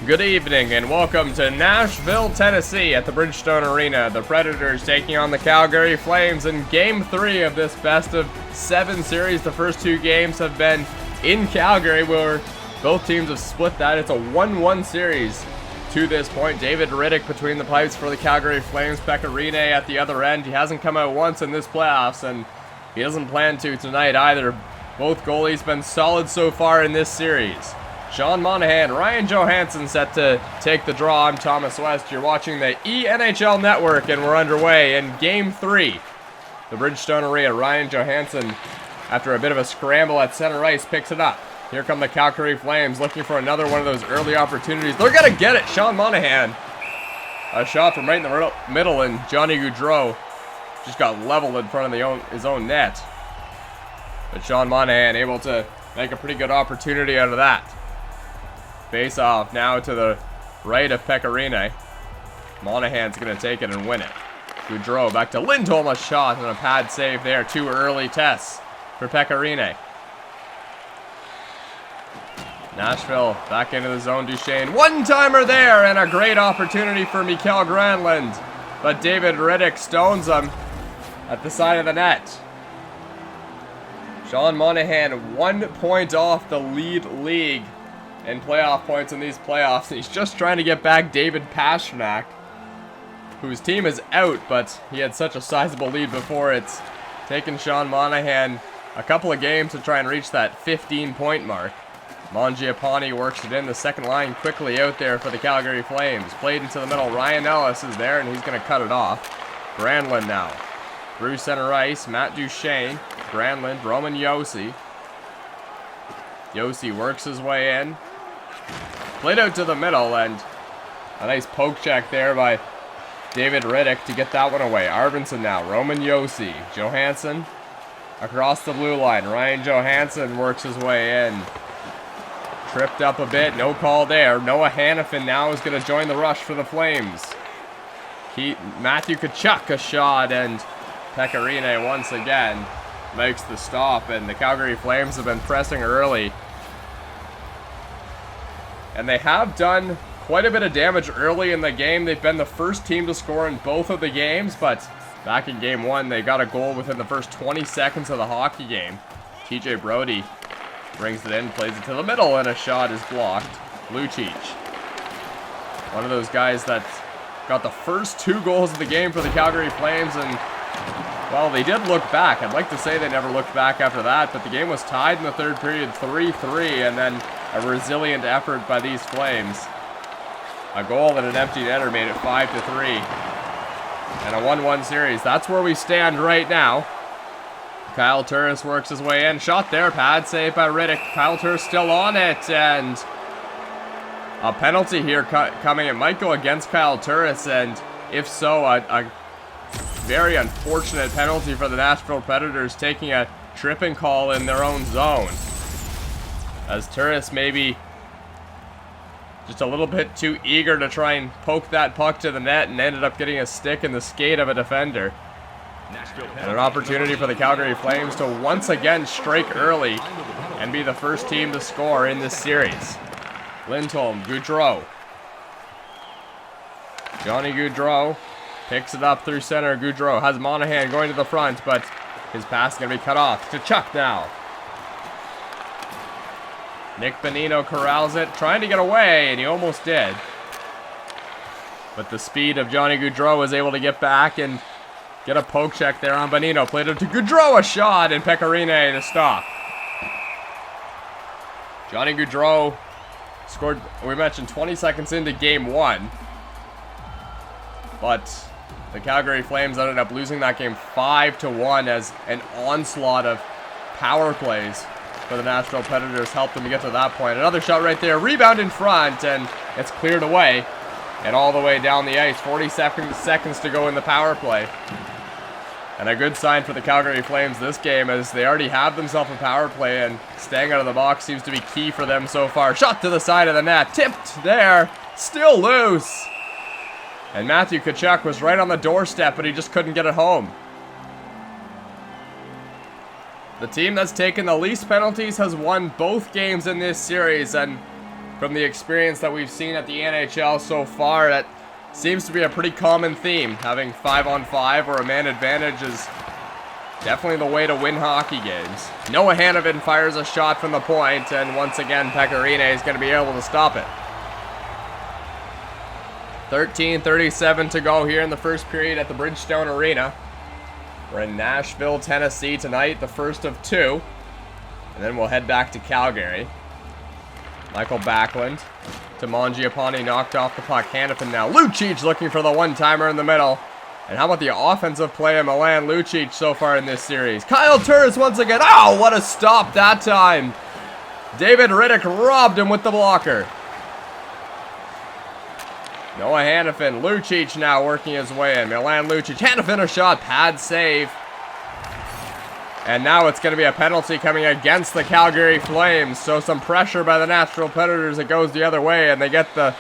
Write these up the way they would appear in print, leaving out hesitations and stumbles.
Good evening and welcome to Nashville, Tennessee at the Bridgestone Arena. The Predators taking on the Calgary Flames in Game 3 of this best of 7 series. The first 2 games have been in Calgary where both teams have split that. It's a 1-1 series to this point. David Riddick between the pipes for the Calgary Flames. Pekka Rinne at the other end. He hasn't come out once in this playoffs and he doesn't plan to tonight either. Both goalies been solid so far in this series. Sean Monahan, Ryan Johansson set to take the draw. I'm Thomas West. You're watching the NHL Network, and we're underway in Game 3. The Bridgestone Arena. Ryan Johansson, after a bit of a scramble at center ice, picks it up. Here come the Calgary Flames, looking for another one of those early opportunities. They're going to get it. Sean Monahan. A shot from right in the middle, and Johnny Gaudreau just got leveled in front of his own net. But Sean Monahan able to make a pretty good opportunity out of that. Face off now to the right of Pekka Rinne. Monahan's going to take it and win it. Gaudreau back to Lindholm, a shot and a pad save there. 2 early tests for Pekka Rinne. Nashville back into the zone. Duchesne, one-timer there and a great opportunity for Mikael Granlund. But David Riddick stones him at the side of the net. Sean Monahan 1 point off the league in playoff points in these playoffs. He's just trying to get back David Pastrnak, whose team is out, but he had such a sizable lead before. It's taken Sean Monahan a couple of games to try and reach that 15-point mark. Mangiapane works it in. The second line quickly out there for the Calgary Flames. Played into the middle. Ryan Ellis is there, and he's going to cut it off. Granlund now. Through center ice. Matt Duchesne. Granlund. Roman Josi. Josi works his way in. Played out to the middle, and a nice poke check there by David Riddick to get that one away. Arvidsson now. Roman Josi. Johansson across the blue line. Ryan Johansson works his way in. Tripped up a bit. No call there. Noah Hannafin now is going to join the rush for the Flames. Matthew Tkachuk a shot, and Pekka Rinne once again makes the stop, and the Calgary Flames have been pressing early. And they have done quite a bit of damage early in the game. They've been the first team to score in both of the games, but back in Game 1, they got a goal within the first 20 seconds of the hockey game. TJ Brody brings it in, plays it to the middle, and a shot is blocked. Lucic, one of those guys that got the first 2 goals of the game for the Calgary Flames, and well, they did look back. I'd like to say they never looked back after that, but the game was tied in the third period 3-3, and then a resilient effort by these Flames. A goal and an empty netter made it 5-3. And a 1-1 series. That's where we stand right now. Kyle Turris works his way in. Shot there. Pad save by Riddick. Kyle Turris still on it. And a penalty here coming. It might go against Kyle Turris. And if so, a very unfortunate penalty for the Nashville Predators, taking a tripping call in their own zone. As Turris maybe just a little bit too eager to try and poke that puck to the net and ended up getting a stick in the skate of a defender. And an opportunity for the Calgary Flames to once again strike early and be the first team to score in this series. Lindholm, Gaudreau. Johnny Gaudreau picks it up through center. Gaudreau has Monahan going to the front, but his pass is going to be cut off. Tkachuk now. Nick Bonino corrals it, trying to get away, and he almost did. But the speed of Johnny Gaudreau was able to get back and get a poke check there on Bonino. Played it to Gaudreau, a shot, and Pekka Rinne to stop. Johnny Gaudreau scored, we mentioned, 20 seconds into Game 1. But the Calgary Flames ended up losing that game 5-1 as an onslaught of power plays for the Nashville Predators helped them to get to that point. Another shot right there. Rebound in front, and it's cleared away. And all the way down the ice. 40 seconds to go in the power play. And a good sign for the Calgary Flames this game, as they already have themselves a power play, and staying out of the box seems to be key for them so far. Shot to the side of the net. Tipped there. Still loose. And Matthew Tkachuk was right on the doorstep, but he just couldn't get it home. The team that's taken the least penalties has won both games in this series, and from the experience that we've seen at the NHL so far, that seems to be a pretty common theme. Having 5-on-5 or a man advantage is definitely the way to win hockey games. Noah Hannafin fires a shot from the point, and once again, Pecorine is going to be able to stop it. 13:37 to go here in the first period at the Bridgestone Arena. We're in Nashville, Tennessee tonight, the first of two. And then we'll head back to Calgary. Michael Backlund to Mangiapane, knocked off the puck. Hannafin now. Lucic looking for the one-timer in the middle. And how about the offensive play of Milan Lucic so far in this series? Kyle Turris once again. Oh, what a stop that time. David Riddick robbed him with the blocker. Noah Hannafin. Lucic now working his way in. Milan Lucic. Hannafin a shot. Pad save. And now it's going to be a penalty coming against the Calgary Flames. So some pressure by the Nashville Predators. It goes the other way, and they get the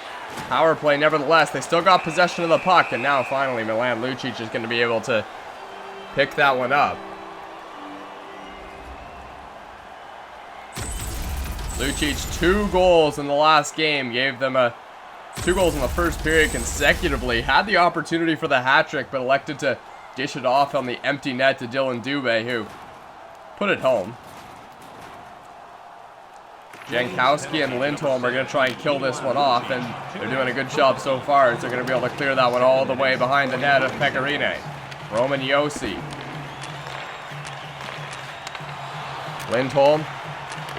power play nevertheless. They still got possession of the puck, and now finally Milan Lucic is going to be able to pick that one up. Lucic, 2 goals in the last game. Gave them 2 goals in the first period consecutively. Had the opportunity for the hat trick, but elected to dish it off on the empty net to Dylan Dubé, who put it home. Jankowski and Lindholm are going to try and kill this one off, and they're doing a good job so far, as they're going to be able to clear that one all the way behind the net of Pecorine. Roman Josi. Lindholm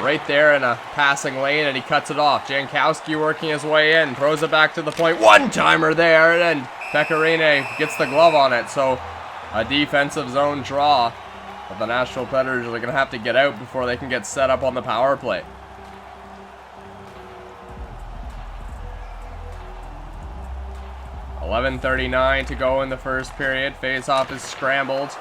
right there in a passing lane, and he cuts it off. Jankowski working his way in, throws it back to the point. One-timer there, and Pecorine gets the glove on it, so a defensive zone draw. But the Nashville Predators are going to have to get out before they can get set up on the power play. .11:39 to go in the first period. Face-off is scrambled.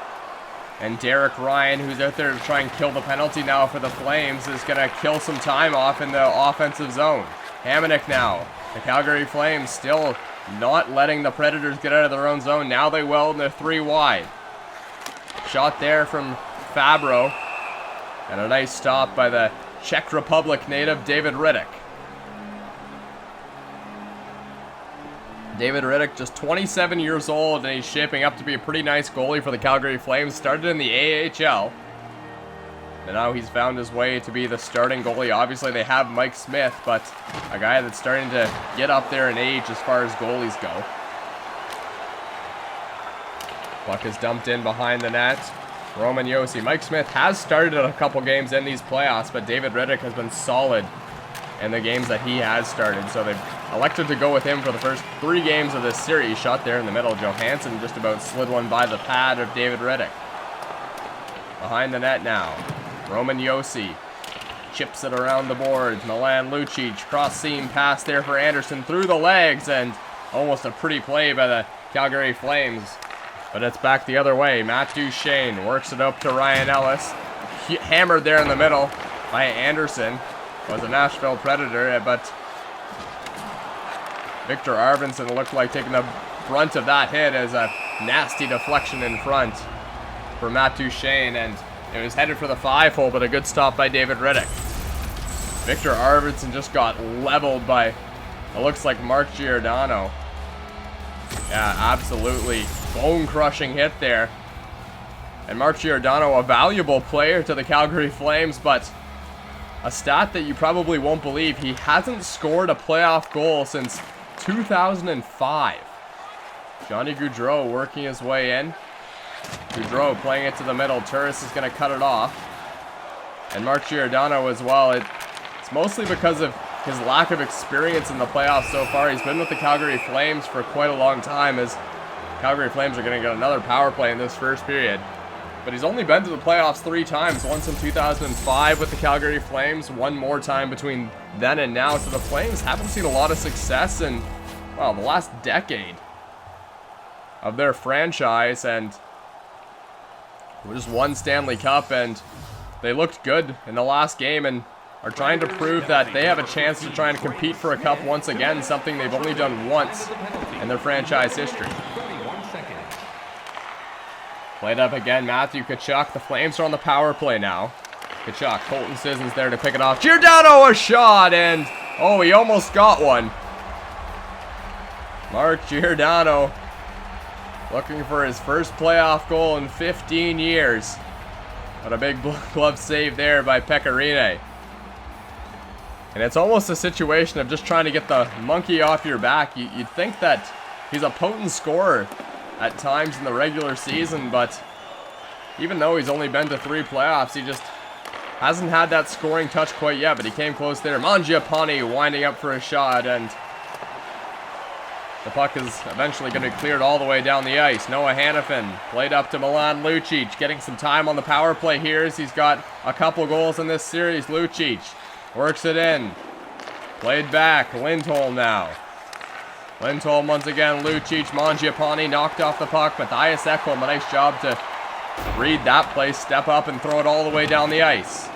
And Derek Ryan, who's out there to try and kill the penalty now for the Flames, is going to kill some time off in the offensive zone. Hamonic now. The Calgary Flames still not letting the Predators get out of their own zone. Now they will, and they're 3 wide. Shot there from Fabro. And a nice stop by the Czech Republic native David Riddick. David Riddick, just 27 years old, and he's shaping up to be a pretty nice goalie for the Calgary Flames. Started in the AHL. And now he's found his way to be the starting goalie. Obviously, they have Mike Smith, but a guy that's starting to get up there in age as far as goalies go. Puck is dumped in behind the net. Roman Josi. Mike Smith has started a couple games in these playoffs, but David Riddick has been solid in the games that he has started. So they've elected to go with him for the first 3 games of this series. Shot there in the middle. Johansson just about slid one by the pad of David Riddick. Behind the net now. Roman Josi chips it around the boards. Milan Lucic, cross seam pass there for Anderson through the legs, and almost a pretty play by the Calgary Flames. But it's back the other way. Matt Duchesne works it up to Ryan Ellis. Hammered there in the middle by Anderson. Was a Nashville Predator, but Victor Arvidsson looked like taking the brunt of that hit as a nasty deflection in front for Matt Duchesne, and it was headed for the 5-hole, but a good stop by David Riddick. Victor Arvidsson just got leveled by, it looks like, Mark Giordano. Yeah, absolutely bone-crushing hit there. And Mark Giordano, a valuable player to the Calgary Flames, but a stat that you probably won't believe, he hasn't scored a playoff goal since 2005. Johnny Gaudreau working his way in. Gaudreau playing it to the middle. Turris is going to cut it off. And Mark Giordano as well. It's mostly because of his lack of experience in the playoffs so far. He's been with the Calgary Flames for quite a long time, as Calgary Flames are going to get another power play in this first period. But he's only been to the playoffs 3 times. Once in 2005 with the Calgary Flames. One more time between then and now. So the Flames haven't seen a lot of success in, well, the last decade of their franchise. And just won Stanley Cup, and they looked good in the last game and are trying to prove that they have a chance to try and compete for a cup once again, something they've only done once in their franchise history. Played up again, Matthew Tkachuk. The Flames are on the power play now. Tkachuk, Colton Sissons there to pick it off. Giordano, a shot, and Oh, he almost got one. Mark Giordano looking for his first playoff goal in 15 years. What a big glove save there by Pecorine. And it's almost a situation of just trying to get the monkey off your back. You'd think that he's a potent scorer at times in the regular season, but even though he's only been to 3 playoffs, he just hasn't had that scoring touch quite yet, but he came close there. Mangiapane winding up for a shot, and the puck is eventually going to be cleared all the way down the ice. Noah Hannafin played up to Milan Lucic, getting some time on the power play here as he's got a couple goals in this series. Lucic works it in. Played back. Lindholm now. Lindholm once again. Lucic, Mangiapane knocked off the puck. Matthias Ekholm, a nice job to read that play, step up and throw it all the way down the ice.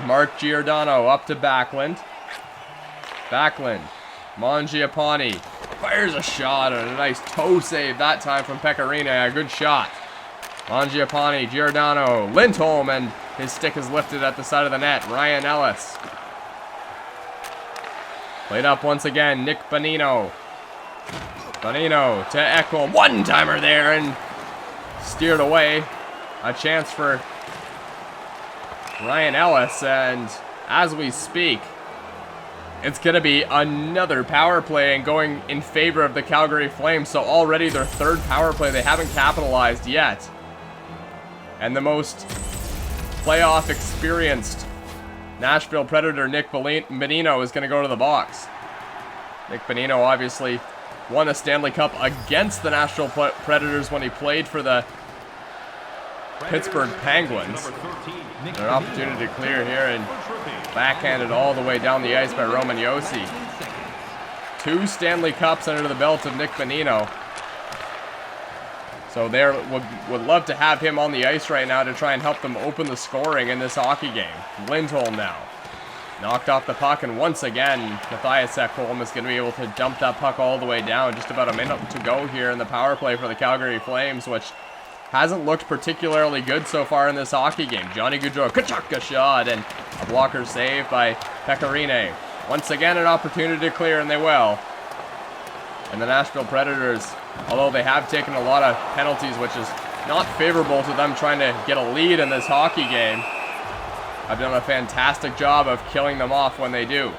Mark Giordano up to Backlund. Backlund. Mangiapane fires a shot and a nice toe save that time from Pecorine. A good shot. Mangiapane, Giordano, Lindholm, and his stick is lifted at the side of the net. Ryan Ellis. Played up once again. Nick Bonino. Bonino to Ekholm. One-timer there and steered away. A chance for Ryan Ellis, and as we speak, it's going to be another power play and going in favor of the Calgary Flames. So already their 3rd power play. They haven't capitalized yet. And the most playoff experienced Nashville Predator, Nick Bonino, is going to go to the box. Nick Bonino obviously won a Stanley Cup against the Nashville Predators when he played for the Pittsburgh Penguins. An opportunity to clear here and backhanded all the way down the ice by Roman Josi. 2 Stanley Cups under the belt of Nick Bonino. So they would love to have him on the ice right now to try and help them open the scoring in this hockey game. Lindholm now. Knocked off the puck, and once again, Matthias Ekholm is going to be able to dump that puck all the way down. Just about a minute to go here in the power play for the Calgary Flames, which hasn't looked particularly good so far in this hockey game. Johnny Gaudreau, Kachuk shot, and a blocker save by Pecorine. Once again, an opportunity to clear, and they will. And the Nashville Predators, although they have taken a lot of penalties, which is not favorable to them trying to get a lead in this hockey game, have done a fantastic job of killing them off when they do.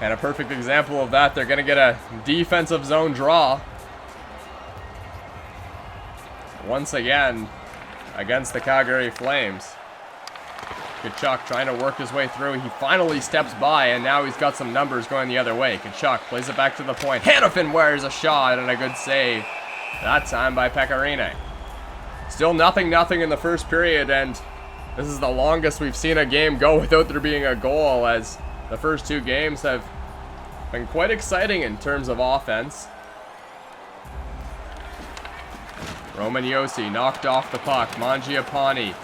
And a perfect example of that, they're going to get a defensive zone draw once again against the Calgary Flames. Kachuk trying to work his way through. He finally steps by, and now he's got some numbers going the other way. Kachuk plays it back to the point. Hannafin wears a shot and a good save. That time by Pecorine. Still 0-0 in the first period, and this is the longest we've seen a game go without there being a goal, as the first 2 games have been quite exciting in terms of offense. Roman Josi knocked off the puck. Mangiapane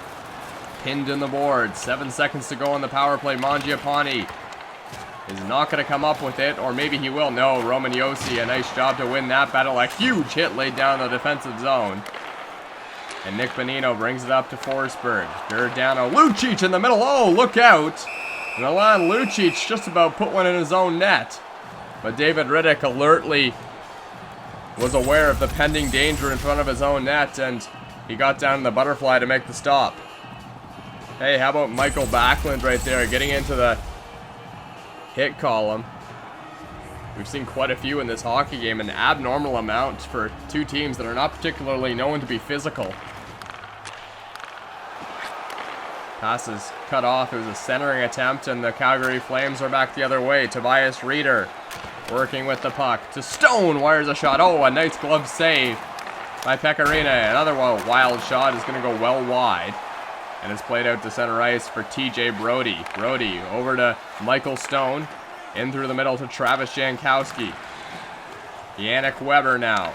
pinned in the board. 7 seconds to go on the power play. Mangiapane is not going to come up with it, or maybe he will. No, Roman Josi, a nice job to win that battle. A huge hit laid down in the defensive zone. And Nick Bonino brings it up to Forsberg. Giordano, Lucic in the middle. Oh, look out. Milan Lucic just about put one in his own net. But David Riddick alertly was aware of the pending danger in front of his own net, and he got down in the butterfly to make the stop. Hey, how about Michael Backlund right there getting into the hit column? We've seen quite a few in this hockey game, an abnormal amount for 2 teams that are not particularly known to be physical. Pass is cut off. It was a centering attempt, and the Calgary Flames are back the other way. Tobias Reeder working with the puck to Stone, wires a shot. Oh, a nice glove save by Pecorine. Another wild shot is going to go well wide, and it's played out to center ice for TJ Brody. Brody over to Michael Stone, in through the middle to Travis Jankowski. Yannick Weber now.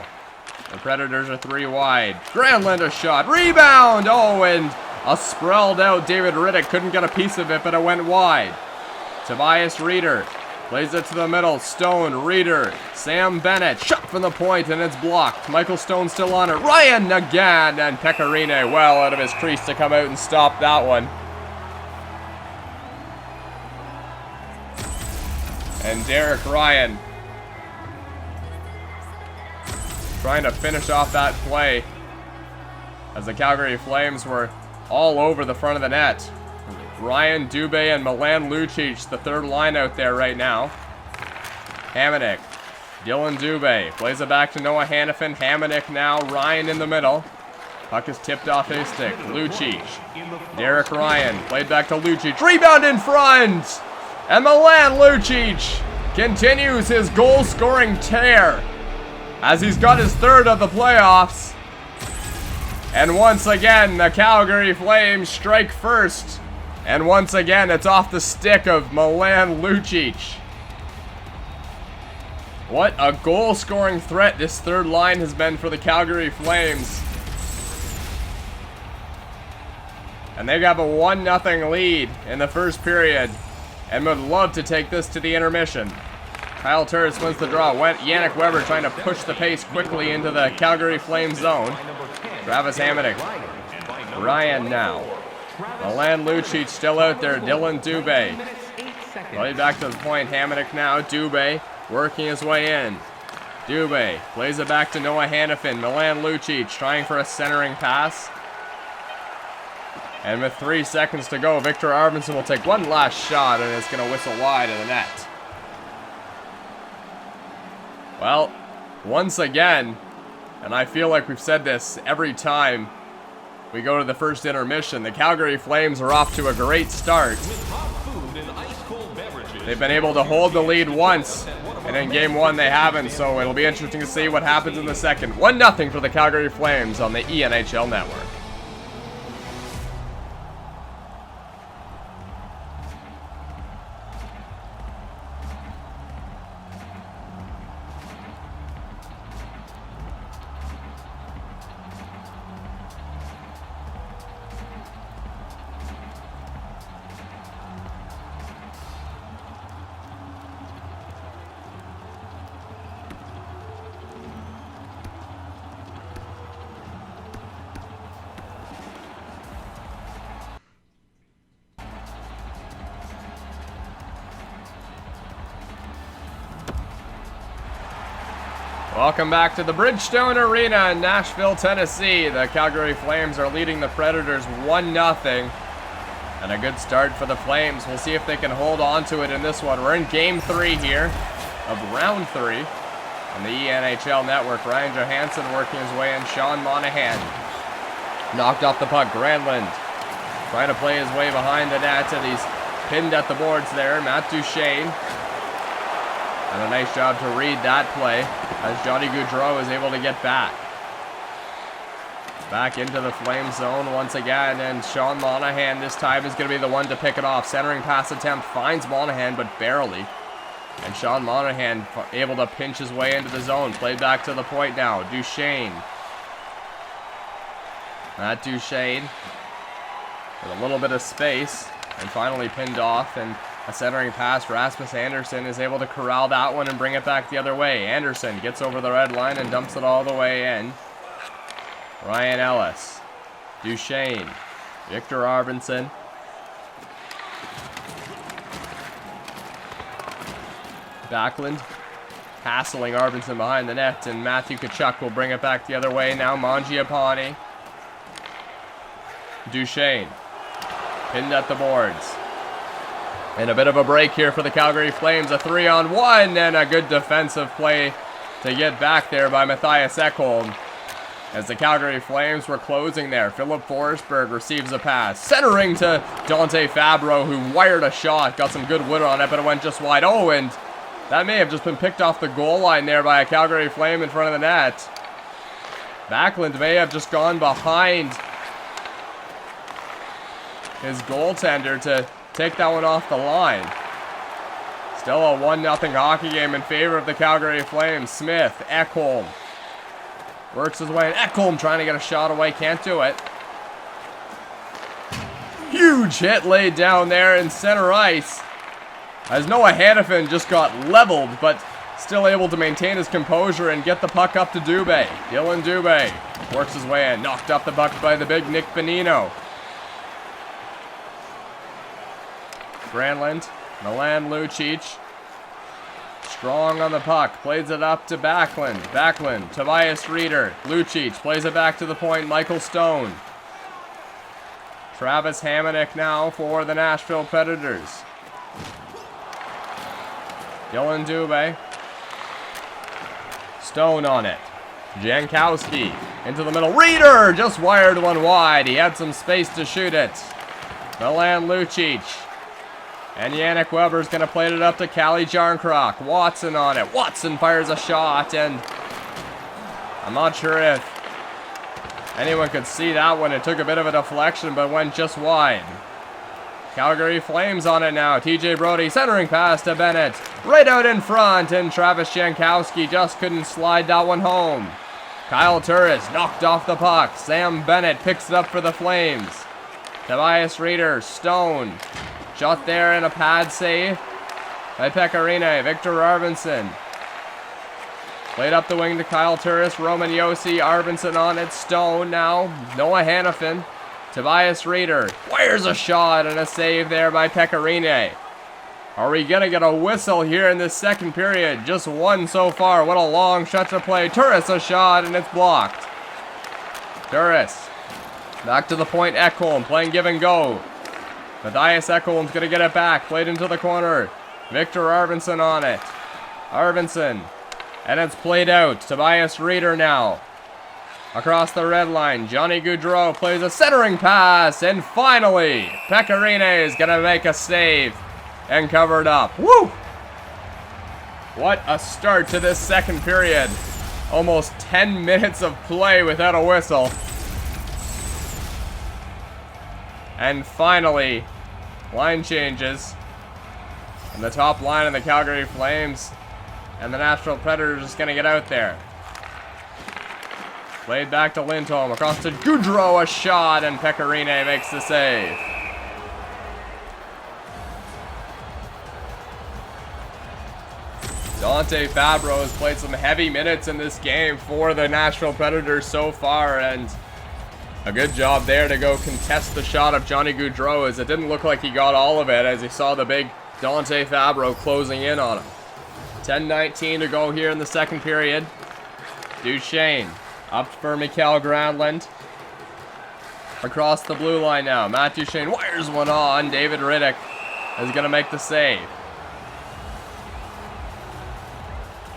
The Predators are 3 wide. Granlund a shot. Rebound! Oh, and a sprawled out David Riddick couldn't get a piece of it, but it went wide. Tobias Reeder plays it to the middle. Stone, Reeder, Sam Bennett, shot from the point, and it's blocked. Michael Stone still on it. Ryan Nagin, and Pecorine well out of his crease to come out and stop that one. And Derek Ryan trying to finish off that play as the Calgary Flames were all over the front of the net. Ryan, Dubé, and Milan Lucic, the third line out there right now. Hamonic, Dylan Dubé plays it back to Noah Hannafin. Hamonic now, Ryan in the middle. Puck is tipped off his stick. Lucic, Derek Ryan played back to Lucic. Rebound in front! And Milan Lucic continues his goal-scoring tear as he's got his third of the playoffs. And once again, the Calgary Flames strike first. And once again, it's off the stick of Milan Lucic. What a goal-scoring threat this third line has been for the Calgary Flames. And they have a 1-0 lead in the first period and would love to take this to the intermission. Kyle Turris wins the draw. Yannick Weber trying to push the pace quickly into the Calgary Flames zone. Travis Hamonic. Ryan now. Milan Lucic still out there. Dylan Dubé. Played back to the point. Hamonic now. Dubé working his way in. Dubé plays it back to Noah Hannafin. Milan Lucic trying for a centering pass. And with 3 seconds to go, Victor Arvidsson will take one last shot and it's going to whistle wide of the net. Well, once again, and I feel like we've said this every time we go to the first intermission, the Calgary Flames are off to a great start. They've been able to hold the lead once, and in Game 1 they haven't, so it'll be interesting to see what happens in the second. 1-0 for the Calgary Flames on the ENHL Network. Welcome back to the Bridgestone Arena in Nashville, Tennessee. The Calgary Flames are leading the Predators 1-0. And a good start for the Flames. We'll see if they can hold on to it in this one. We're in Game 3 here of Round 3 on the ENHL Network. Ryan Johansson working his way in. Sean Monahan knocked off the puck. Granlund trying to play his way behind the net, and he's pinned at the boards there. Matt Duchesne. And a nice job to read that play as Johnny Gaudreau is able to get back. Back into the Flame zone once again, and Sean Monahan this time is going to be the one to pick it off. Centering pass attempt finds Monahan, but barely. And Sean Monahan able to pinch his way into the zone. Played back to the point now. Duchesne. Matt Duchesne with a little bit of space and finally pinned off, and a centering pass. Rasmus Andersson is able to corral that one and bring it back the other way. Andersson gets over the red line and dumps it all the way in. Ryan Ellis. Duchesne. Victor Arvidsson. Backlund hassling Arvidsson behind the net, and Matthew Tkachuk will bring it back the other way. Now Mangiapane. Duchesne. Pinned at the boards. And a bit of a break here for the Calgary Flames. A 3-on-1 and a good defensive play to get back there by Matthias Ekholm. As the Calgary Flames were closing there, Philip Forsberg receives a pass. Centering to Dante Fabro, who wired a shot. Got some good wood on it, but it went just wide. Oh, and that may have just been picked off the goal line there by a Calgary Flame in front of the net. Backlund may have just gone behind his goaltender to take that one off the line. Still a 1-0 hockey game in favor of the Calgary Flames. Smith, Ekholm. Works his way in. Ekholm trying to get a shot away. Can't do it. Huge hit laid down there in center ice. As Noah Hannafin just got leveled, but still able to maintain his composure and get the puck up to Dubé. Dylan Dubé works his way in. Knocked up the puck by the big Nick Bonino. Granlund, Milan Lucic. Strong on the puck. Plays it up to Backlund. Backlund. Tobias Reeder. Lucic plays it back to the point. Michael Stone. Travis Hamonic now for the Nashville Predators. Dylan Dubé. Stone on it. Jankowski into the middle. Reeder just wired one wide. He had some space to shoot it. Milan Lucic. And Yannick Weber's going to play it up to Callie Jarnkrok. Watson on it. Watson fires a shot, and I'm not sure if anyone could see that one. It took a bit of a deflection, but went just wide. Calgary Flames on it now. TJ Brody centering pass to Bennett. Right out in front, and Travis Jankowski just couldn't slide that one home. Kyle Turris knocked off the puck. Sam Bennett picks it up for the Flames. Tobias Reeder, Stone. Shot there in a pad save by Pecorine. Victor Arvidsson. Played up the wing to Kyle Turris. Roman Josi. Arvidsson on it. Stone now. Noah Hannafin. Tobias Reeder. Wires a shot and a save there by Pecorine. Are we going to get a whistle here in this second period? Just one so far. What a long shot to play. Turris a shot and it's blocked. Turris. Back to the point. Ekholm playing give and go. Matthias Ekholm's going to get it back. Played into the corner. Victor Arvidsson on it. Arvidsson. And it's played out. Tobias Reeder now. Across the red line. Johnny Gaudreau plays a centering pass. And finally, Pecorine is going to make a save. And cover it up. Woo! What a start to this second period. Almost 10 minutes of play without a whistle. And finally, line changes. And the top line of the Calgary Flames and the Nashville Predators is going to get out there. Played back to Lindholm. Across to Gaudreau, a shot, and Pecorine makes the save. Dante Fabro has played some heavy minutes in this game for the Nashville Predators so far, and a good job there to go contest the shot of Johnny Gaudreau, as it didn't look like he got all of it as he saw the big Dante Fabro closing in on him. 10:19 to go here in the second period. Duchesne up for Mikael Granlund. Across the blue line now. Matt Duchesne wires one on. David Riddick is going to make the save.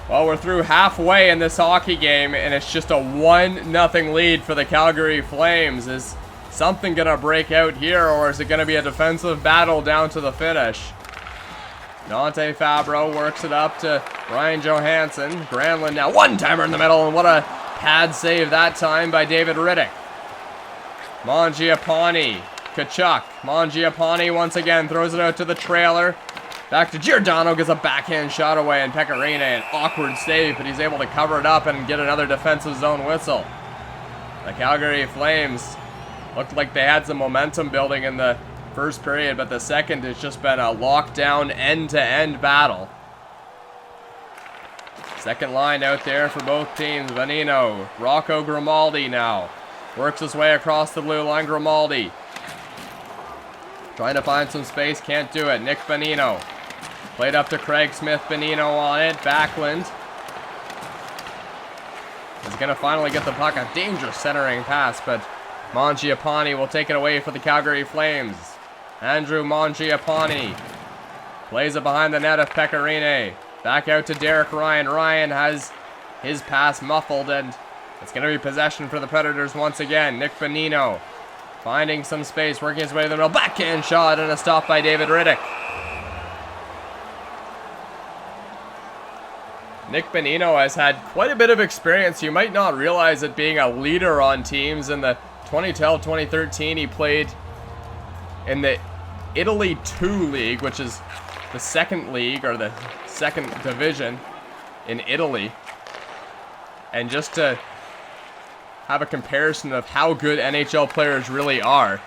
Well, we're through halfway in this hockey game, and it's just a 1-0 lead for the Calgary Flames. Is something going to break out here, or is it going to be a defensive battle down to the finish? Dante Fabro works it up to Ryan Johansson. Granlund now, one-timer in the middle, and what a pad save that time by David Riddick. Mangiapane, Kachuk. Mangiapane once again throws it out to the trailer. Back to Giordano, gets a backhand shot away, and Pecorine, an awkward save, but he's able to cover it up and get another defensive zone whistle. The Calgary Flames looked like they had some momentum building in the first period, but the second has just been a lockdown, end-to-end battle. Second line out there for both teams. Vanino, Rocco Grimaldi now. Works his way across the blue line, Grimaldi. Trying to find some space, can't do it. Nick Bonino. Played up to Craig Smith, Bonino on it. Backlund is going to finally get the puck. A dangerous centering pass, but Mangiapane will take it away for the Calgary Flames. Andrew Mangiapane plays it behind the net of Pecorine. Back out to Derek Ryan. Ryan has his pass muffled, and it's going to be possession for the Predators once again. Nick Bonino finding some space, working his way to the middle. Backhand shot and a stop by David Riddick. Nick Bonino has had quite a bit of experience. You might not realize it, being a leader on teams. In the 2012-2013, he played in the Italy 2 League, which is the second league, or the second division in Italy. And just to have a comparison of how good NHL players really are,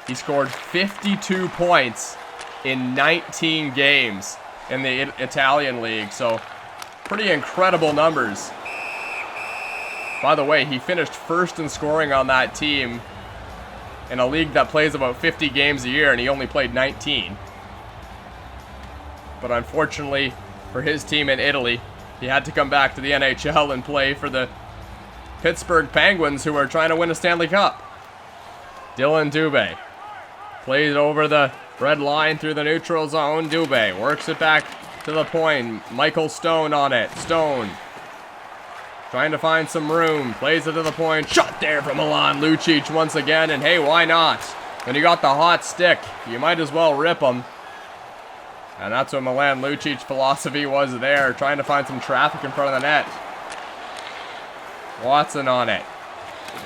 he scored 52 points in 19 games in the Italian league. So pretty incredible numbers. By the way, he finished first in scoring on that team in a league that plays about 50 games a year, and he only played 19. But unfortunately, for his team in Italy. He had to come back to the NHL and play for the Pittsburgh Penguins, who are trying to win a Stanley Cup. Dylan Dubé plays over the red line through the neutral zone. Dubé works it back to the point. Michael Stone on it. Stone trying to find some room. Plays it to the point. Shot there from Milan Lucic once again. And hey, why not? When you got the hot stick, you might as well rip them. And that's what Milan Lucic's philosophy was there. Trying to find some traffic in front of the net. Watson on it.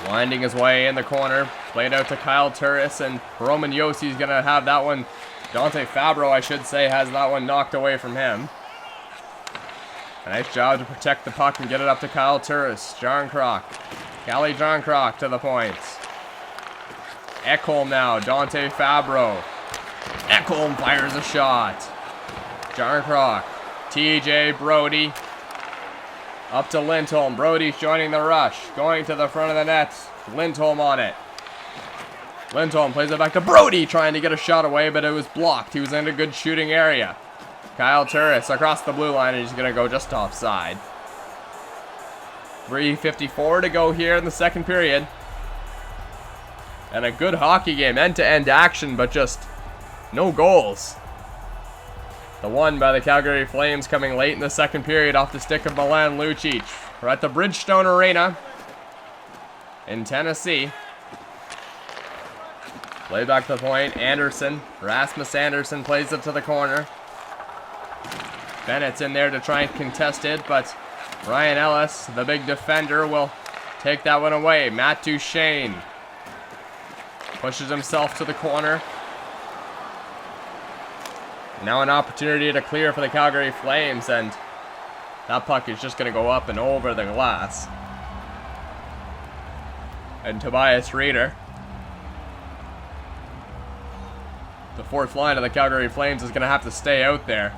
Winding his way in the corner. Played out to Kyle Turris, and Roman Yossi's going to have that one. Dante Fabro, I should say, has that one knocked away from him. A nice job to protect the puck and get it up to Kyle Turris. John Croc. Callie John Croc to the points. Ekholm now. Dante Fabro. Ekholm fires a shot. John Croc. TJ Brody. Up to Lindholm. Brody's joining the rush. Going to the front of the net. Lindholm on it. Lindholm plays it back to Brody, trying to get a shot away, but it was blocked. He was in a good shooting area. Kyle Turris across the blue line, and he's going to go just offside. 3:54 to go here in the second period. And a good hockey game, end-to-end action, but just no goals. The one by the Calgary Flames coming late in the second period off the stick of Milan Lucic. We're at the Bridgestone Arena in Tennessee. Play back to the point. Anderson. Rasmus Anderson plays it to the corner. Bennett's in there to try and contest it, but Ryan Ellis, the big defender, will take that one away. Matt Duchene pushes himself to the corner. Now an opportunity to clear for the Calgary Flames, and that puck is just going to go up and over the glass. And Tobias Reeder, the fourth line of the Calgary Flames, is going to have to stay out there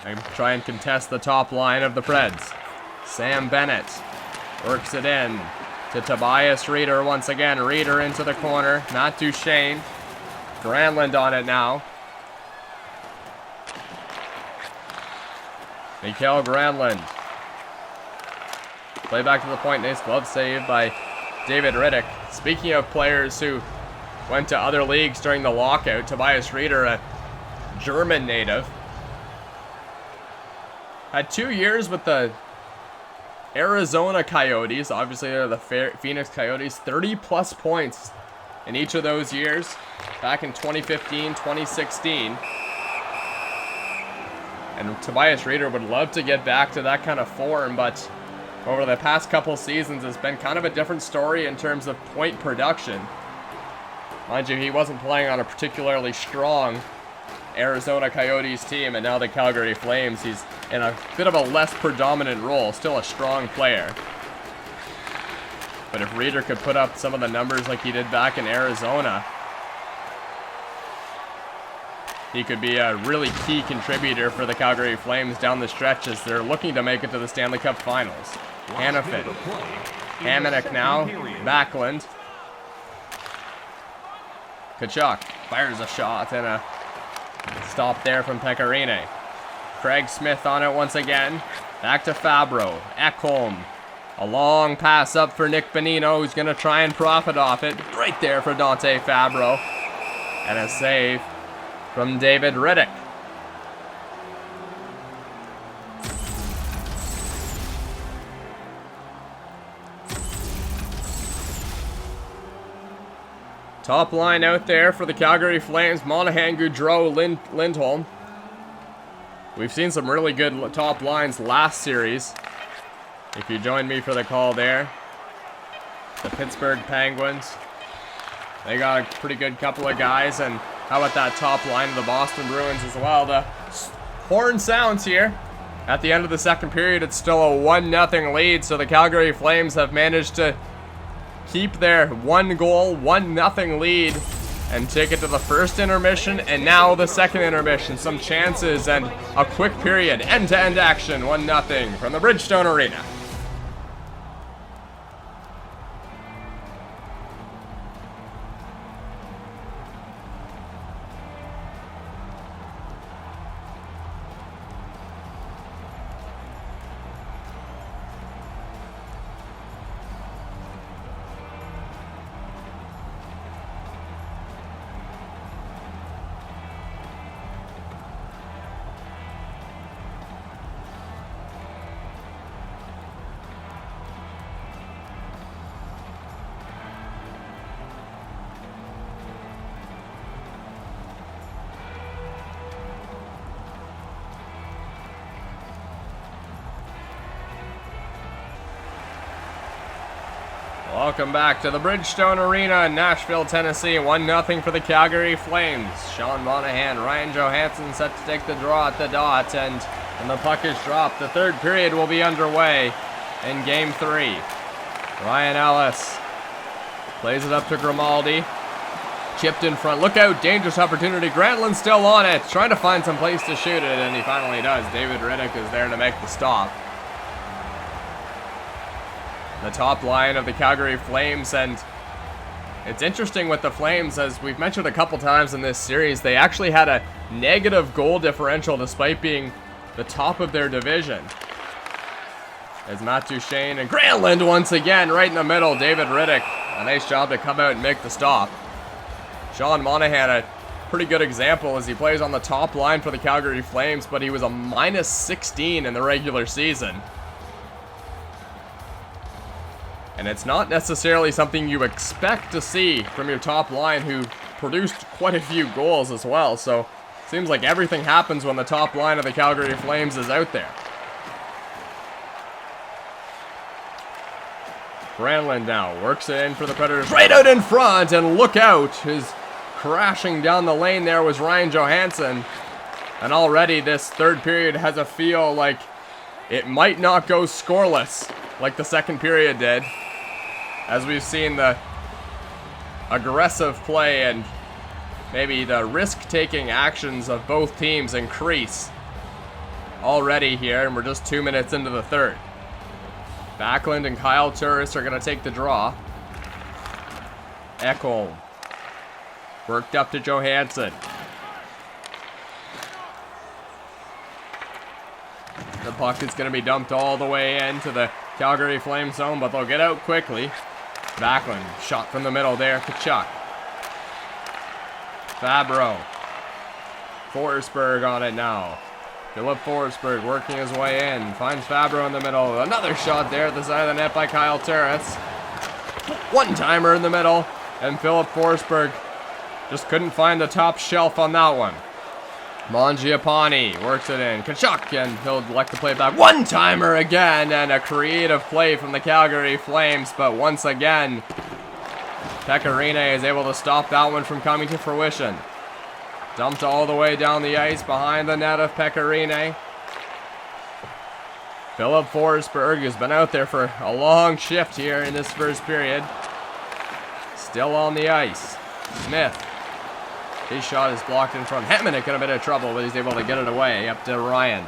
and try and contest the top line of the Preds. Sam Bennett works it in to Tobias Reeder once again. Reeder into the corner. Matt Duchene. Granlund on it now. Mikael Granlund. Play back to the point. Nice glove save by David Riddick. Speaking of players who went to other leagues during the lockout, Tobias Reeder, a German native, had 2 years with the Arizona Coyotes. Obviously, they're the Phoenix Coyotes. 30-plus points in each of those years. Back in 2015, 2016. And Tobias Reeder would love to get back to that kind of form, but over the past couple seasons, it's been kind of a different story in terms of point production. Mind you, he wasn't playing on a particularly strong Arizona Coyotes team, and now the Calgary Flames, he's in a bit of a less predominant role, still a strong player. But if Reeder could put up some of the numbers like he did back in Arizona, he could be a really key contributor for the Calgary Flames down the stretch as they're looking to make it to the Stanley Cup Finals. Hanifin. Hamonic now. Backlund. Kachuk fires a shot and a stop there from Pecorine. Craig Smith on it once again. Back to Fabro. Ekholm. A long pass up for Nick Bonino, who's going to try and profit off it. Right there for Dante Fabro. And a save from David Riddick. Top line out there for the Calgary Flames. Monahan, Goudreau, Lindholm. We've seen some really good top lines last series. If you join me for the call there. The Pittsburgh Penguins. They got a pretty good couple of guys. And how about that top line of the Boston Bruins as well? The horn sounds here. At the end of the second period, it's still a 1-0 lead. So the Calgary Flames have managed to keep their 1-goal, 1-0 lead and take it to the first intermission and now the second intermission. Some chances and a quick period. End-to-end action, 1-0 from the Bridgestone Arena. Welcome back to the Bridgestone Arena in Nashville, Tennessee. 1-0 for the Calgary Flames. Sean Monahan, Ryan Johansson set to take the draw at the dot, and when the puck is dropped, the third period will be underway in Game 3. Ryan Ellis plays it up to Grimaldi. Chipped in front. Look out, dangerous opportunity. Grantland's still on it, trying to find some place to shoot it, and he finally does. David Riddick is there to make the stop. The top line of the Calgary Flames, and it's interesting with the Flames, as we've mentioned a couple times in this series, they actually had a negative goal differential despite being the top of their division. As Matt Duchesne and Grantland once again right in the middle. David Riddick, a nice job to come out and make the stop. Sean Monahan, a pretty good example as he plays on the top line for the Calgary Flames, but he was a minus 16 in the regular season. And it's not necessarily something you expect to see from your top line, who produced quite a few goals as well. So it seems like everything happens when the top line of the Calgary Flames is out there. Granlund now works it in for the Predators. Right out in front, and look out. His crashing down the lane there was Ryan Johansson. And already this third period has a feel like it might not go scoreless like the second period did, as we've seen the aggressive play and maybe the risk-taking actions of both teams increase already here, and we're just 2 minutes into the third. Backlund and Kyle Turris are going to take the draw. Ekholm worked up to Johansson. The puck is going to be dumped all the way into the Calgary Flames zone, but they'll get out quickly. Backlund, shot from the middle there, Kachuk. Fabro. Forsberg on it now. Philip Forsberg working his way in. Finds Fabro in the middle. Another shot there at the side of the net by Kyle Turris. One-timer in the middle, and Philip Forsberg just couldn't find the top shelf on that one. Mangiapane works it in. Kachuk, and he'll elect to play it back. One-timer again, and a creative play from the Calgary Flames, but once again, Pecorine is able to stop that one from coming to fruition. Dumped all the way down the ice behind the net of Pecorine. Philip Forsberg has been out there for a long shift here in this first period. Still on the ice. Smith. His shot is blocked in front. Hetman in a bit of trouble, but he's able to get it away up to Ryan.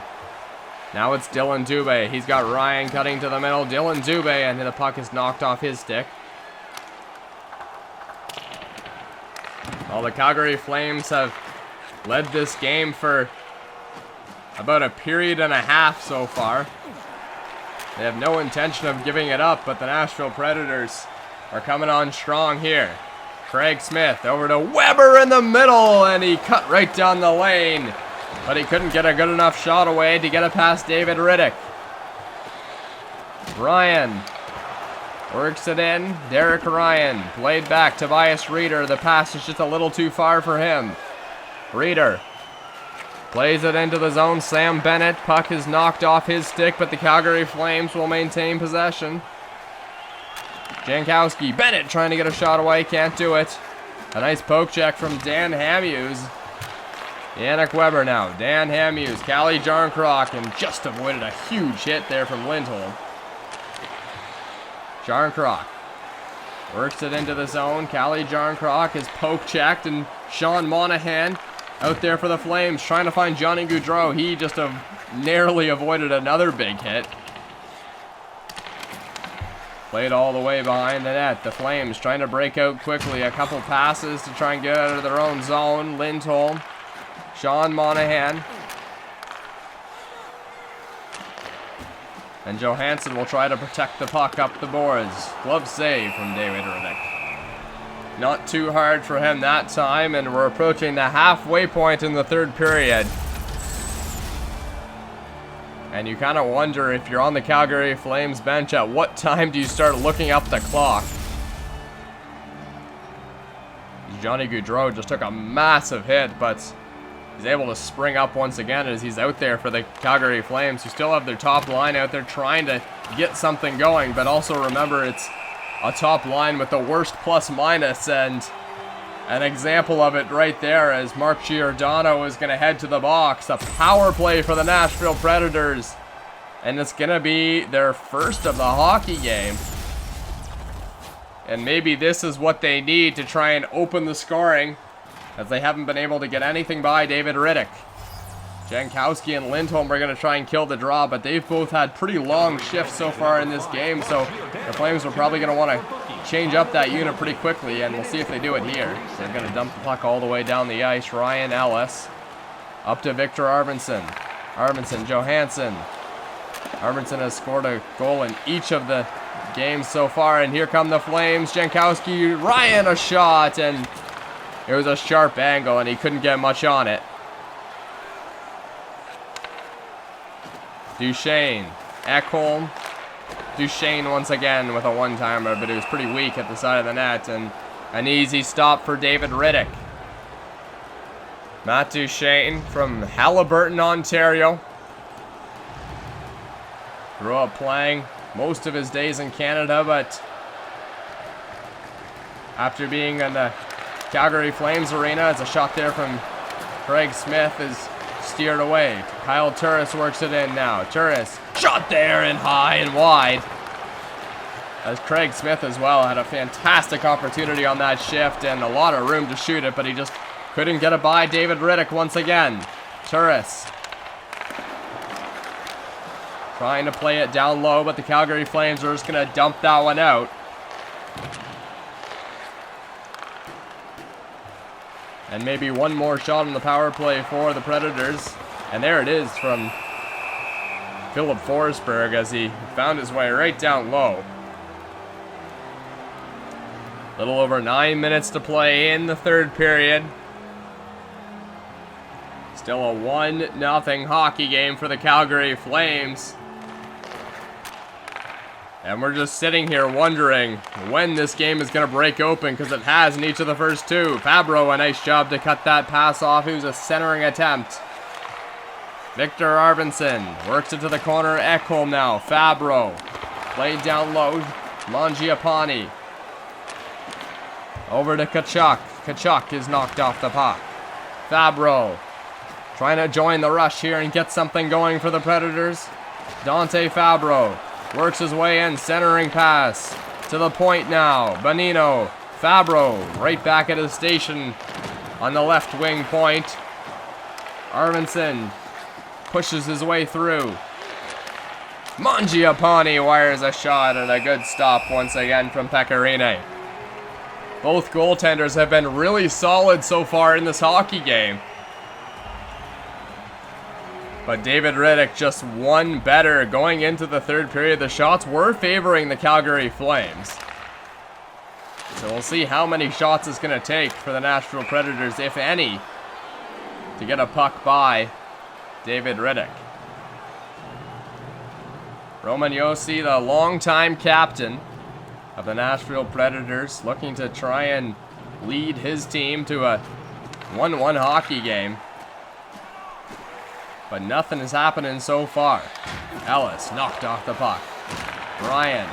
Now it's Dylan Dubé. He's got Ryan cutting to the middle. Dylan Dubé, and the puck is knocked off his stick. Well, the Calgary Flames have led this game for about a period and a half so far. They have no intention of giving it up, but the Nashville Predators are coming on strong here. Craig Smith over to Weber in the middle, and he cut right down the lane, but he couldn't get a good enough shot away to get it past David Riddick. Ryan works it in. Derek Ryan played back. Tobias Reeder. The pass is just a little too far for him. Reeder plays it into the zone. Sam Bennett. Puck is knocked off his stick, but the Calgary Flames will maintain possession. Jankowski. Bennett trying to get a shot away. Can't do it. A nice poke check from Dan Hamhuis. Yannick Weber now. Dan Hamhuis. Callie Jarncroc, and just avoided a huge hit there from Lindholm. Jarncroc works it into the zone. Callie Jarncroc is poke checked, and Sean Monahan out there for the Flames trying to find Johnny Gaudreau. He just narrowly avoided another big hit. Played all the way behind the net. The Flames trying to break out quickly. A couple passes to try and get out of their own zone. Lindholm. Sean Monahan. And Johansson will try to protect the puck up the boards. Glove save from David Riddick. Not too hard for him that time, and we're approaching the halfway point in the third period. And you kind of wonder, if you're on the Calgary Flames bench, at what time do you start looking up the clock? Johnny Gaudreau just took a massive hit, but he's able to spring up once again as he's out there for the Calgary Flames, who still have their top line out there trying to get something going. But also remember, it's a top line with the worst plus minus, and an example of it right there as Mark Giordano is going to head to the box. A power play for the Nashville Predators, and it's going to be their first of the hockey game. And maybe this is what they need to try and open the scoring, as they haven't been able to get anything by David Riddick. Jankowski and Lindholm are going to try and kill the draw, but they've both had pretty long shifts so far in this game, so the Flames are probably going to want to change up that unit pretty quickly, and we'll see if they do it here. So they're going to dump the puck all the way down the ice. Ryan Ellis up to Victor Arvidsson. Arvidsson, Johansson. Arvidsson has scored a goal in each of the games so far, and here come the Flames. Jankowski, Ryan, a shot, and it was a sharp angle, and he couldn't get much on it. Duchesne, Ekholm, Duchesne once again with a one-timer, but it was pretty weak at the side of the net, and an easy stop for David Riddick. Matt Duchesne from Haliburton, Ontario. Grew up playing most of his days in Canada, but after being in the Calgary Flames arena, it's a shot there from Craig Smith is steered away. Kyle Turris works it in now. Turris, shot there and high and wide. As Craig Smith as well had a fantastic opportunity on that shift and a lot of room to shoot it, but he just couldn't get it by David Riddick once again. Turris trying to play it down low, but the Calgary Flames are just going to dump that one out. And maybe one more shot on the power play for the Predators. And there it is from Philip Forsberg as he found his way right down low. Little over 9 minutes to play in the third period. Still a 1-0 hockey game for the Calgary Flames. And we're just sitting here wondering when this game is going to break open, because it has in each of the first two. Fabro, a nice job to cut that pass off. It was a centering attempt. Victor Arvidsson works it to the corner. Ekholm now. Fabro played down low. Mangiapane over to Tkachuk. Tkachuk is knocked off the puck. Fabro trying to join the rush here and get something going for the Predators. Dante Fabro works his way in, centering pass to the point now. Bonino, Fabro right back at his station on the left wing point. Arvidsson pushes his way through. Mangiapane wires a shot, and a good stop once again from Pecorine. Both goaltenders have been really solid so far in this hockey game. But David Riddick just one better going into the third period. The shots were favoring the Calgary Flames. So we'll see how many shots it's going to take for the Nashville Predators, if any, to get a puck by David Riddick. Roman Josi, the longtime captain of the Nashville Predators, looking to try and lead his team to a 1-1 hockey game. But nothing is happening so far. Ellis knocked off the puck. Ryan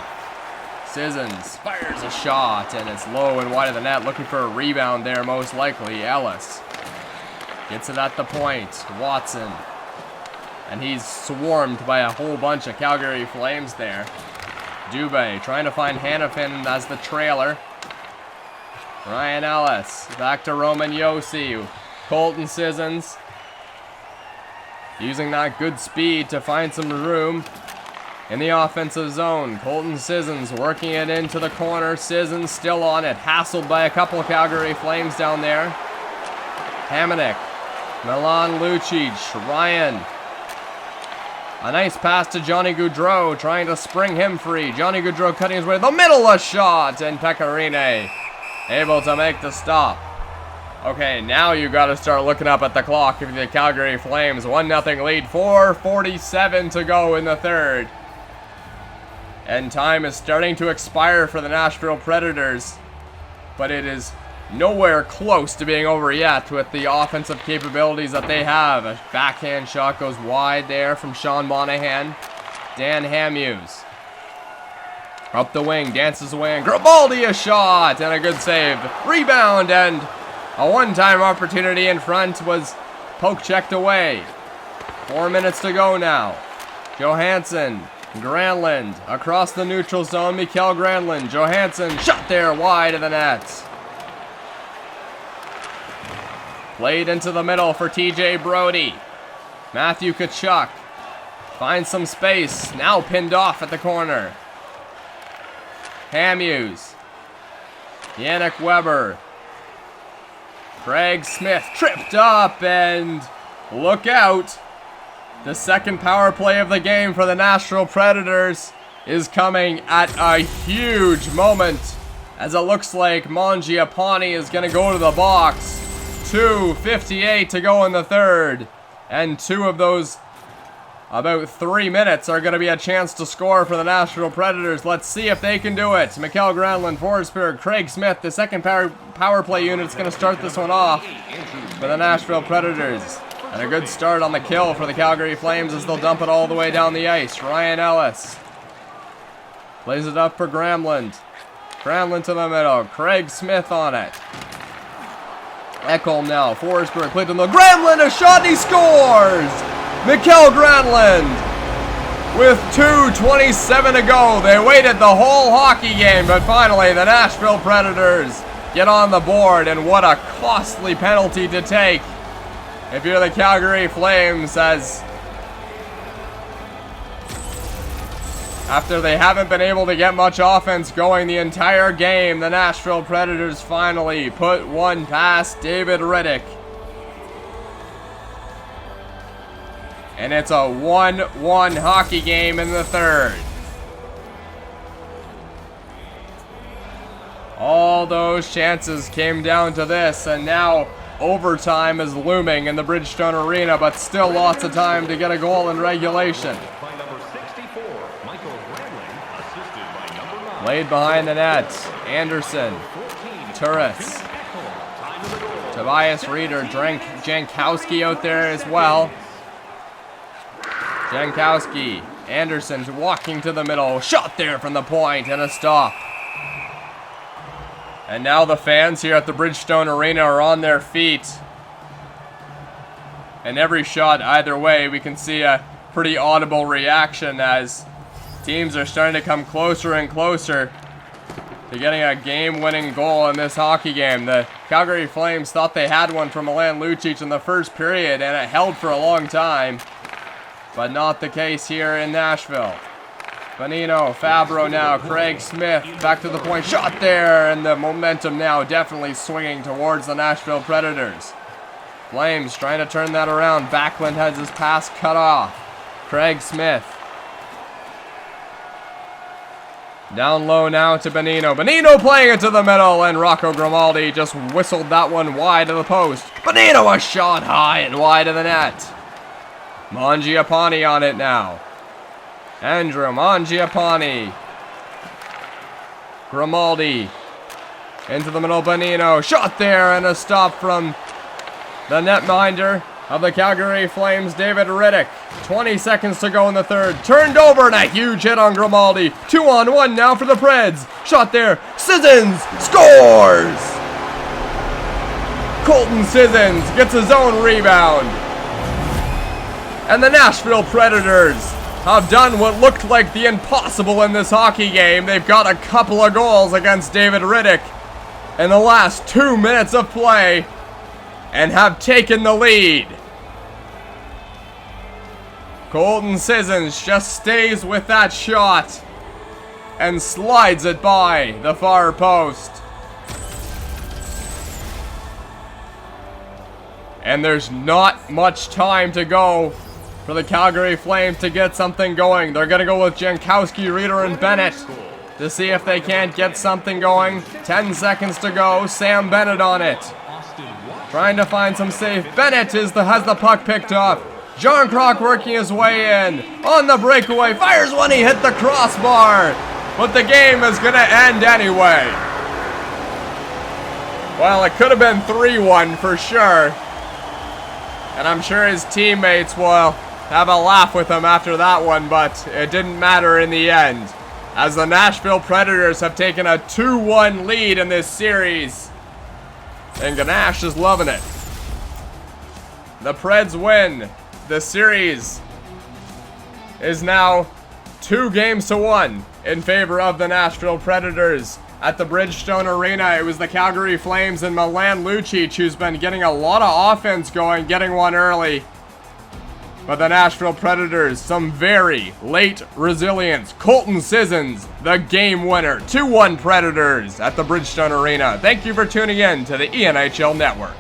Sissons fires a shot, and it's low and wide of the net. Looking for a rebound there, most likely. Ellis gets it at the point. Watson. And he's swarmed by a whole bunch of Calgary Flames there. Dubé trying to find Hanifin as the trailer. Ryan Ellis. Back to Roman Josi. Colton Sissons using that good speed to find some room in the offensive zone. Colton Sissons working it into the corner. Sissons still on it. Hassled by a couple of Calgary Flames down there. Hamonic. Milan Lucic. Ryan. A nice pass to Johnny Gaudreau, trying to spring him free. Johnny Gaudreau cutting his way to the middle, a shot, and Pecorine able to make the stop. Okay, now you got to start looking up at the clock if the Calgary Flames. 1-0 lead, 4:47 to go in the third. And time is starting to expire for the Nashville Predators. But it is nowhere close to being over yet with the offensive capabilities that they have. A backhand shot goes wide there from Sean Monahan. Dan Hamhuis Up the wing, dances away, and Grimaldi a shot, and a good save. Rebound, and a one-time opportunity in front was poke-checked away. 4 minutes to go now. Johansson, Granlund, across the neutral zone, Mikael Granlund. Johansson, shot there, wide of the net. Played into the middle for TJ Brody. Matthew Tkachuk finds some space, now pinned off at the corner. Hamhuis, Yannick Weber, Craig Smith tripped up, and look out. The second power play of the game for the Nashville Predators is coming at a huge moment, as it looks like Mangiapane is going to go to the box. 2:58 to go in the third, and two of those about 3 minutes are going to be a chance to score for the Nashville Predators. Let's see if they can do it. Mikael Granlund, Forsberg, Craig Smith, the second power play unit is going to start this one off for the Nashville Predators. And a good start on the kill for the Calgary Flames as they'll dump it all the way down the ice. Ryan Ellis plays it up for Granlund. Granlund to the middle. Craig Smith on it. Ekholm now. Forsberg played on the Granlund, a shot, and he scores! Mikael Granlund with 2:27 to go. They waited the whole hockey game, but finally the Nashville Predators get on the board, and what a costly penalty to take if you're the Calgary Flames, as after they haven't been able to get much offense going the entire game, the Nashville Predators finally put one past David Rittich. And it's a 1-1 hockey game in the third. All those chances came down to this, and now overtime is looming in the Bridgestone Arena, but still lots of time to get a goal in regulation. Laid behind the net. Anderson, Turris, Tobias Reeder, Jankowski out there as well. Jankowski, Anderson walking to the middle, shot there from the point, and a stop. And now the fans here at the Bridgestone Arena are on their feet. And every shot either way, we can see a pretty audible reaction as teams are starting to come closer and closer to getting a game-winning goal in this hockey game. The Calgary Flames thought they had one from Milan Lucic in the first period, and it held for a long time. But not the case here in Nashville. Bonino, Fabro now, Craig Smith, back to the point, shot there, and the momentum now definitely swinging towards the Nashville Predators. Flames trying to turn that around. Backlund has his pass cut off. Craig Smith. Down low now to Bonino. Bonino playing it to the middle, and Rocco Grimaldi just whistled that one wide of the post. Bonino a shot high and wide of the net. Mangiapane on it now. Andrew Mangiapane. Grimaldi. Into the middle, Bonino. Shot there, and a stop from the netminder of the Calgary Flames, David Rittich. 20 seconds to go in the third. Turned over, and a huge hit on Grimaldi. 2-on-1 now for the Preds. Shot there. Sissons scores! Colton Sissons gets his own rebound. And the Nashville Predators have done what looked like the impossible in this hockey game. They've got a couple of goals against David Rittich in the last 2 minutes of play and have taken the lead. Colton Sissons just stays with that shot and slides it by the far post. And there's not much time to go for the Calgary Flames to get something going. They're going to go with Jankowski, Reeder, and Bennett to see if they can't get something going. 10 seconds to go. Sam Bennett on it. Trying to find some safe. Bennett has the puck picked off. John Krok working his way in. On the breakaway. Fires one. He hit the crossbar. But the game is going to end anyway. Well, it could have been 3-1 for sure. And I'm sure his teammates will have a laugh with him after that one, but it didn't matter in the end. as the Nashville Predators have taken a 2-1 lead in this series. And Ganache is loving it. The Preds win. The series is now 2-1 in favor of the Nashville Predators. At the Bridgestone Arena, it was the Calgary Flames and Milan Lucic who's been getting a lot of offense going, getting one early. But the Nashville Predators, some very late resilience. Colton Sissons, the game winner. 2-1 Predators at the Bridgestone Arena. Thank you for tuning in to the ENHL Network.